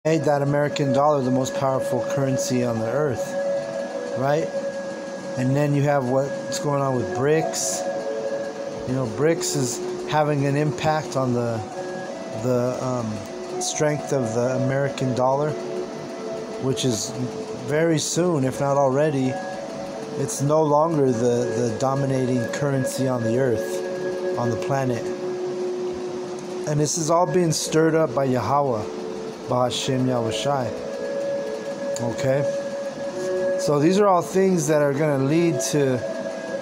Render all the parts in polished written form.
made that American dollar the most powerful currency on the earth, right? And then you have what's going on with BRICS. You know, BRICS is having an impact on the strength of the American dollar, which is very soon, if not already, it's no longer the dominating currency on the earth, on the planet. And this is all being stirred up by Yahweh, Bahashem Yahushai. Okay? So these are all things that are going to lead to,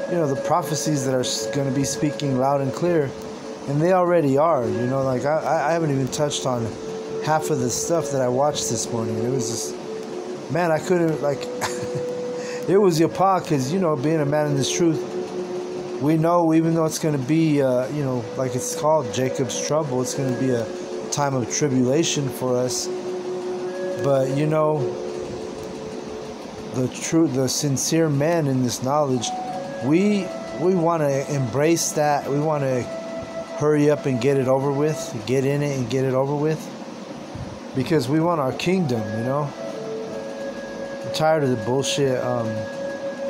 you know, the prophecies that are going to be speaking loud and clear. And they already are, you know, like I haven't even touched on half of the stuff that I watched this morning. It was just, man, I couldn't, like, it was Yapa, because, you know, being a man in this truth, we know, even though it's going to be, you know, like it's called Jacob's trouble, it's going to be a time of tribulation for us. But, you know, the sincere men in this knowledge, we want to embrace that. We want to hurry up and get it over with, get in it and get it over with, because we want our kingdom, you know. I'm tired of the bullshit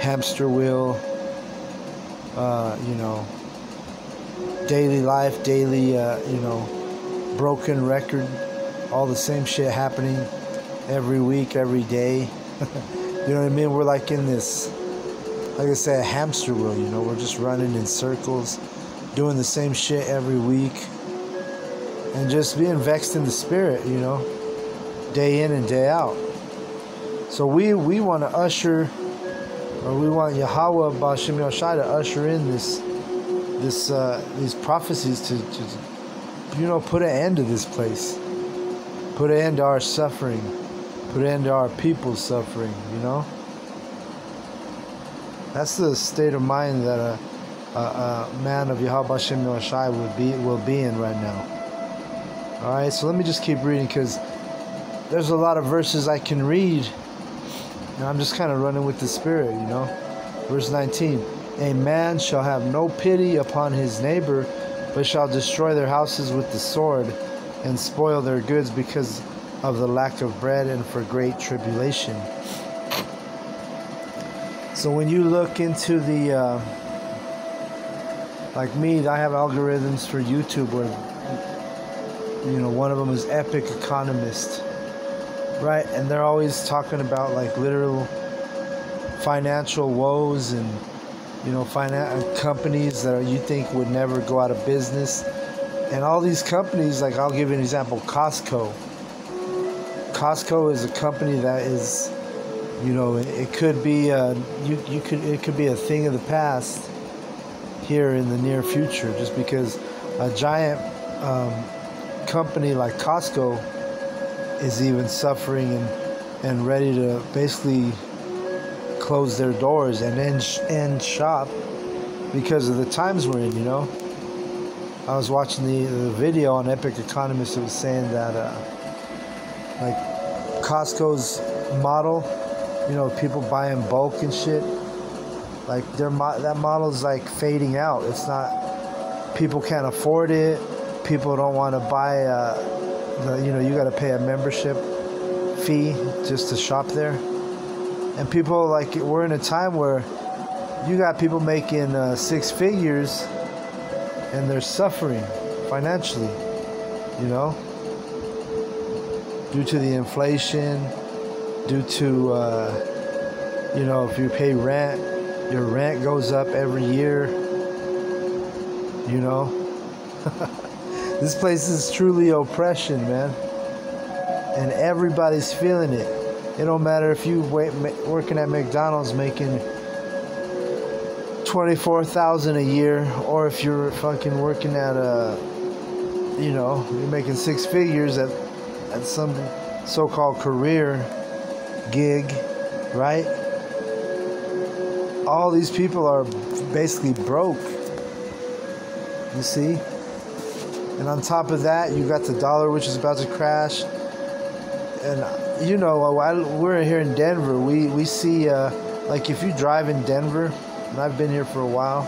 hamster wheel, you know, daily life, daily, you know, broken record, all the same shit happening every week, every day. You know what I mean? We're like in this, like I said, a hamster wheel, you know. We're just running in circles, doing the same shit every week, and just being vexed in the spirit, you know, day in and day out. So we want to usher, or we want Yahweh Ba'Shem Yoshai to usher in these prophecies to, you know, put an end to this place, put an end to our suffering, put an end to our people's suffering, you know. That's the state of mind that a man of Yahweh Ba'Shem Yoshai will be in right now. All right, so let me just keep reading, because there's a lot of verses I can read, and I'm just kind of running with the Spirit, you know. Verse 19, a man shall have no pity upon his neighbor, but shall destroy their houses with the sword, and spoil their goods because of the lack of bread and for great tribulation. So when you look into the, like me, I have algorithms for YouTube where, you know, one of them is Epic Economist, right? And they're always talking about like literal financial woes and, you know, companies that you think would never go out of business. And all these companies, like I'll give you an example, Costco. Costco is a company that is, you know, it could be it could be a thing of the past here in the near future, just because a giant company like Costco is even suffering and ready to basically close their doors and end shop because of the times we're in, you know. I was watching the video on Epic Economist. It was saying that like Costco's model, you know, people buy in bulk and shit, like that model is like fading out. It's not, people can't afford it. People don't want to buy you know, you got to pay a membership fee just to shop there. And people, like, we're in a time where you got people making 6 figures and they're suffering financially, you know, due to the inflation, due to, you know, if you pay rent, your rent goes up every year, you know. This place is truly oppression, man. And everybody's feeling it. It don't matter if you working at McDonald's making $24,000 a year, or if you're fucking working at you know, you're making 6 figures at some so-called career gig, right? All these people are basically broke, you see? And on top of that, you got the dollar, which is about to crash. And, you know, we're here in Denver. We see, like, if you drive in Denver, and I've been here for a while,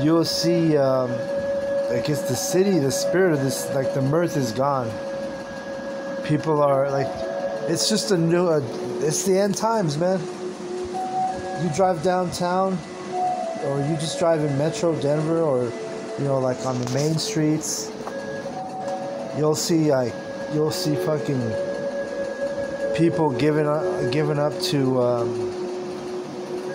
you'll see, like, it's the city, the spirit of this, like, the mirth is gone. People are like, it's just it's the end times, man. You drive downtown, or you just drive in Metro Denver, or like on the main streets. You'll see fucking people giving up to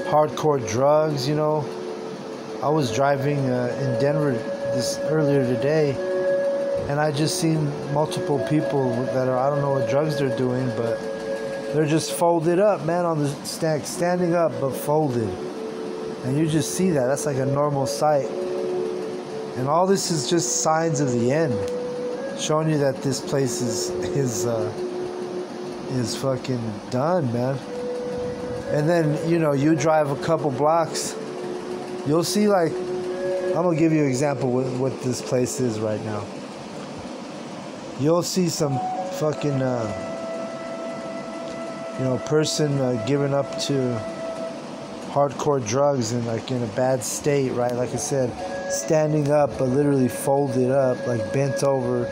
hardcore drugs. I was driving in Denver earlier today, and I just seen multiple people that I don't know what drugs they're doing, but they're just folded up, man, on the stack, standing up but folded. And you just see that. That's like a normal sight. And all this is just signs of the end, showing you that this place is fucking done, man. And then, you drive a couple blocks, you'll see, like, I'm going to give you an example of what this place is right now. You'll see some fucking, person giving up to hardcore drugs and, like, in a bad state, right? Like I said, standing up, but literally folded up, like bent over.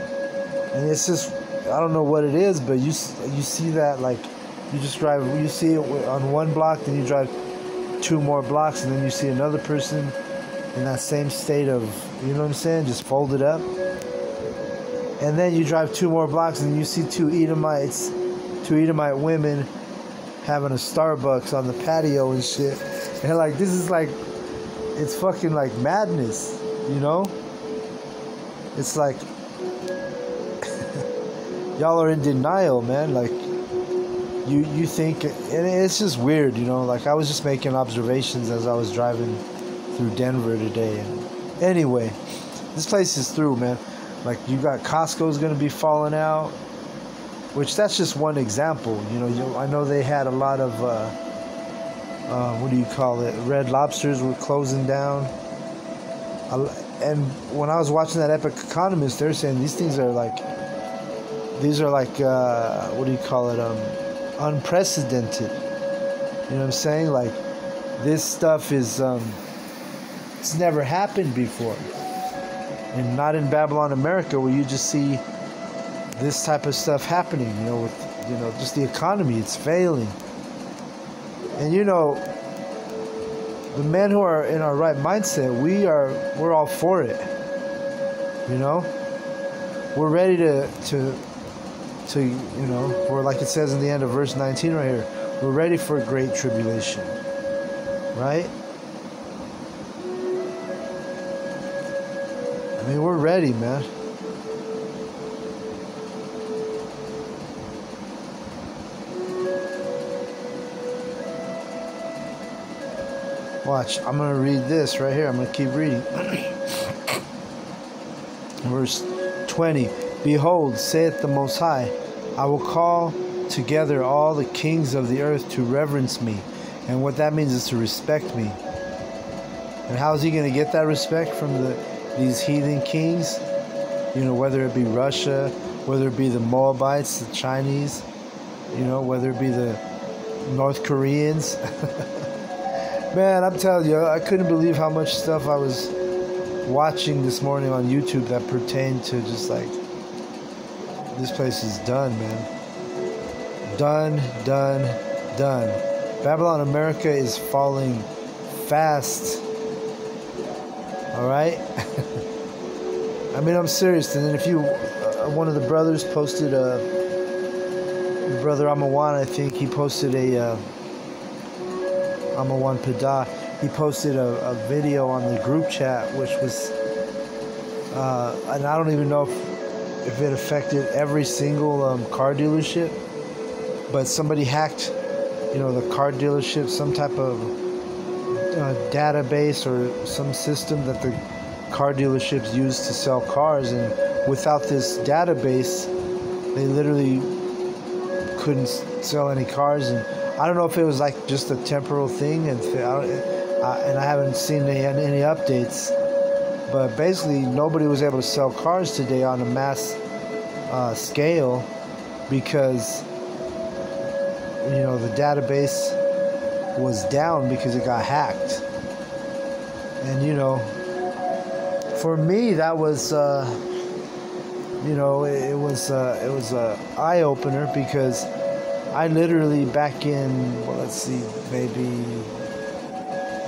And it's just, I don't know what it is, but you see that, like, you see it on one block, then you drive 2 more blocks, and then you see another person in that same state of, you know what I'm saying, just folded up. And then you drive 2 more blocks, and you see two Edomite women having a Starbucks on the patio and shit. And like, this is like, it's fucking like madness, It's like, y'all are in denial, man. Like, you think, and it's just weird, Like, I was just making observations as I was driving through Denver today. And anyway, this place is through, man. Like, you got Costco's gonna be falling out, which that's just one example. I know they had a lot of what do you call it? Red Lobsters were closing down. And when I was watching that Epic Economist, they're saying these are like what do you call it? Unprecedented. You know what I'm saying? Like, this stuff is it's never happened before. And not in Babylon, America, where you just see this type of stuff happening, with, just the economy, it's failing. And, the men who are in our right mindset, we're all for it. We're ready to for, like it says in the end of verse 19 right here, we're ready for a great tribulation, right? I mean, we're ready, man. Watch, I'm going to read this right here. I'm going to keep reading. Verse 20. Behold, saith the Most High, I will call together all the kings of the earth to reverence me. And what that means is to respect me. And how is he going to get that respect from these heathen kings? Whether it be Russia, whether it be the Moabites, the Chinese, whether it be the North Koreans. Man, I'm telling you, I couldn't believe how much stuff I was watching this morning on YouTube that pertained to just like, this place is done, man. Done. Babylon, America is falling fast. All right? I mean, I'm serious. And then if you, one of the brothers posted Brother Amawan, I think, he posted Amawan Pada, he posted a video on the group chat, which was, and I don't even know if it affected every single car dealership, but somebody hacked, the car dealership, some type of database or some system that the car dealerships use to sell cars, and without this database, they literally couldn't sell any cars. And I don't know if it was like just a temporal thing, and I haven't seen any updates. But basically, nobody was able to sell cars today on a mass scale because the database was down because it got hacked. And for me, that was you know, it was a eye opener, because I literally back in, well, let's see, maybe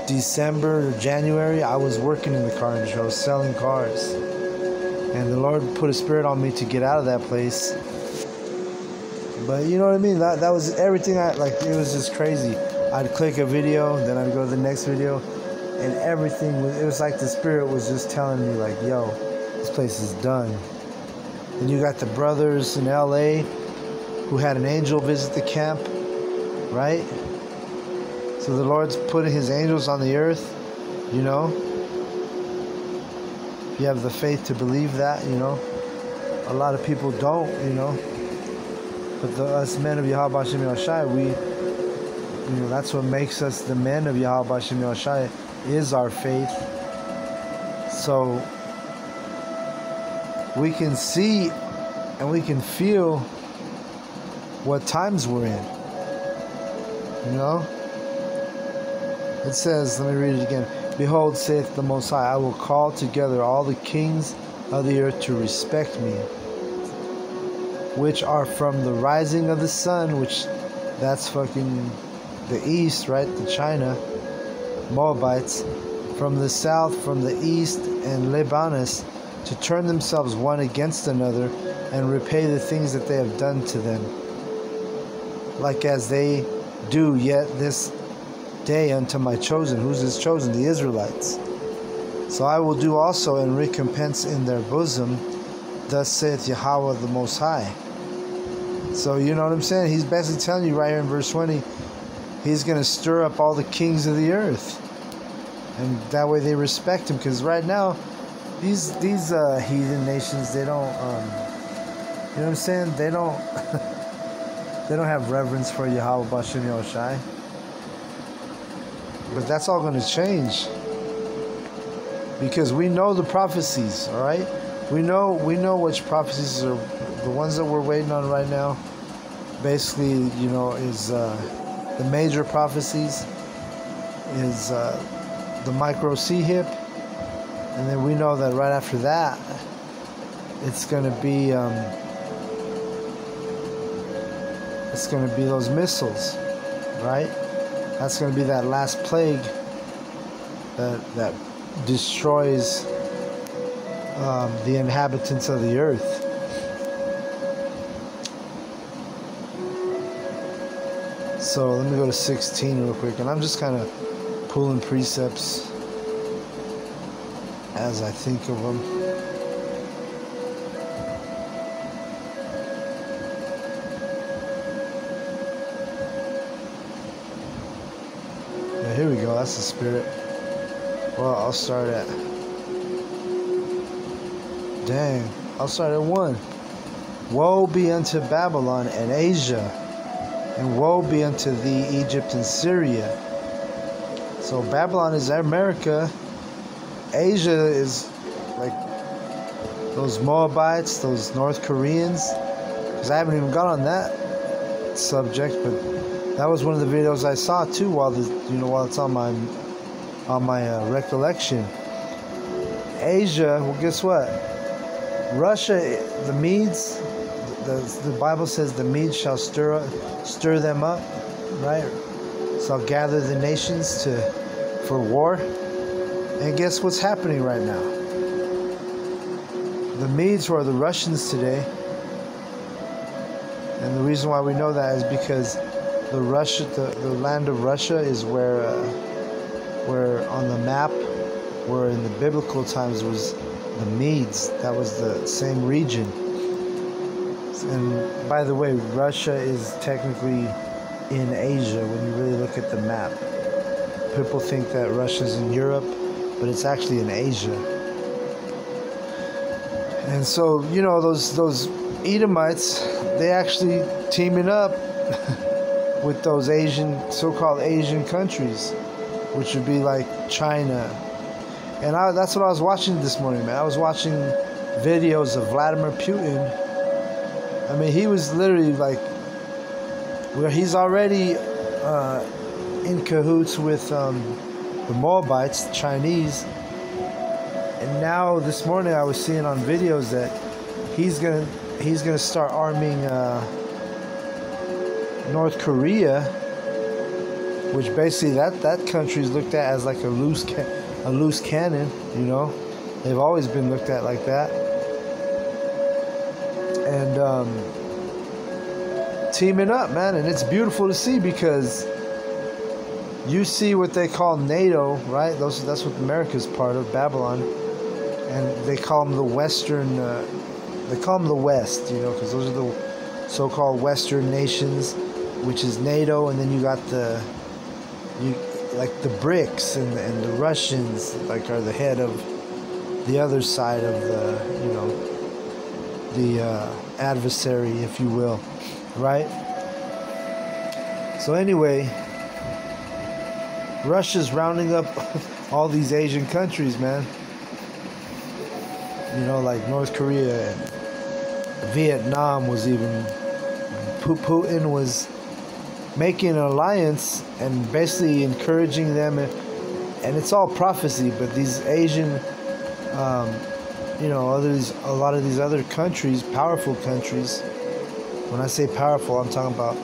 December or January, I was working in the car industry. I was selling cars, and the Lord put a spirit on me to get out of that place. But you know what I mean? That was everything. It was just crazy. I'd click a video, then I'd go to the next video, and everything it was like the spirit was just telling me, like, yo, this place is done. And you got the brothers in LA who had an angel visit the camp, right? So the Lord's putting his angels on the earth, you know. If you have the faith to believe that, you know. A lot of people don't, you know. But us men of Yahweh Hashem Yahushai, that's what makes us the men of Yahweh Hashem Yahushai, is our faith. So we can see and we can feel what times we're in. You know? It says, let me read it again. Behold, saith the Most High, I will call together all the kings of the earth to respect me, which are from the rising of the sun, which that's fucking the east, right? The China, Moabites, from the south, from the east, and Libanus, to turn themselves one against another and repay the things that they have done to them, like as they do yet this day unto my chosen. Who's his chosen? The Israelites. So I will do also and recompense in their bosom, thus saith Yahweh the Most High. So you know what I'm saying? He's basically telling you right here in verse 20, he's going to stir up all the kings of the earth, and that way they respect him. Because right now, these heathen nations, they don't, you know what I'm saying? They don't they don't have reverence for Yahweh Bashem Yahushai. But that's all going to change, because we know the prophecies. All right, we know which prophecies are the ones that we're waiting on right now. Basically, you know, is the major prophecies is the micro C-hip, and then we know that right after that, it's going to be those missiles, right? That's going to be that last plague that destroys the inhabitants of the earth. So let me go to 16 real quick, and I'm just kind of pulling precepts as I think of them. Here we go, that's the spirit. Well, I'll start at 1. Woe be unto Babylon and Asia, and woe be unto thee, Egypt and Syria. So Babylon is America. Asia is like those Moabites, those North Koreans. Because I haven't even got on that subject, but that was one of the videos I saw too while it's on my recollection. Asia, well, guess what? Russia, the Medes, the Bible says the Medes shall stir them up, right? So I'll gather the nations for war. And guess what's happening right now? The Medes were the Russians today. And the reason why we know that is because the land of Russia is where on the map, where in the biblical times was the Medes. That was the same region. And by the way, Russia is technically in Asia when you really look at the map. People think that Russia's in Europe, but it's actually in Asia. And so, you know, those Edomites, they actually teaming up with those so-called Asian countries, which would be like China. And that's what I was watching this morning, man. I was watching videos of Vladimir Putin. I mean, he was literally like, where he's already in cahoots with the Moabites, the Chinese. And now this morning I was seeing on videos that he's gonna start arming North Korea, which basically that country is looked at as like a loose cannon. You know, they've always been looked at like that. And teaming up, man, and it's beautiful to see because you see what they call NATO, right? That's what America's part of, Babylon, and they call them the Western. They call them the West, you know, because those are the so-called Western nations, which is NATO, and then you got like the BRICS and the Russians, like are the head of the other side of the, you know, the adversary, if you will, right? So anyway, Russia's rounding up all these Asian countries, man. You know, like North Korea and Vietnam was even. Putin was making an alliance and basically encouraging them, and it's all prophecy. But these Asian, you know, a lot of these other countries, powerful countries. When I say powerful, I'm talking about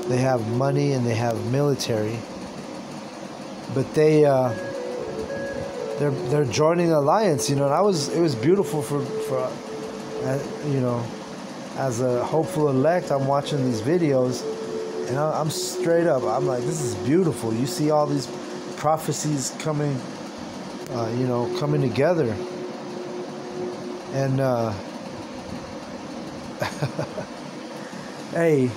they have money and they have military. But they're joining alliance, you know. And it was beautiful for you know, as a hopeful elect, I'm watching these videos, and I'm straight up, I'm like, this is beautiful. You see all these prophecies coming, you know, coming together, and hey,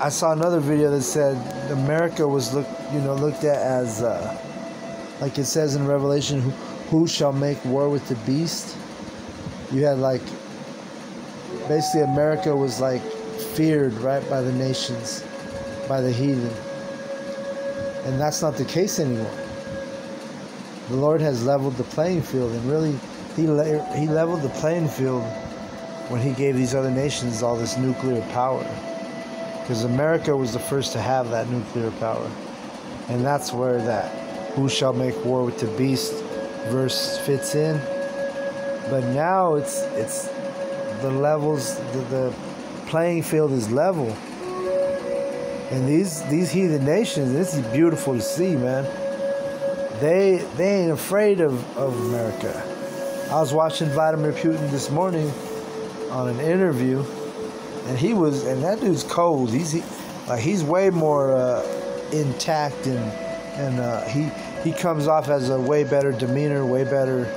I saw another video that said America was looked at as like it says in Revelation, who shall make war with the beast. You had like basically America was like feared, right, by the nations, by the heathen, and that's not the case anymore. The Lord has leveled the playing field, and really he leveled the playing field when he gave these other nations all this nuclear power, because America was the first to have that nuclear power. And that's where that who shall make war with the beast verse fits in. But now it's the levels, the playing field is level. And these heathen nations, this is beautiful to see, man. They ain't afraid of America. I was watching Vladimir Putin this morning on an interview, and that dude's cold. He's way more intact, and he comes off as a way better demeanor, way better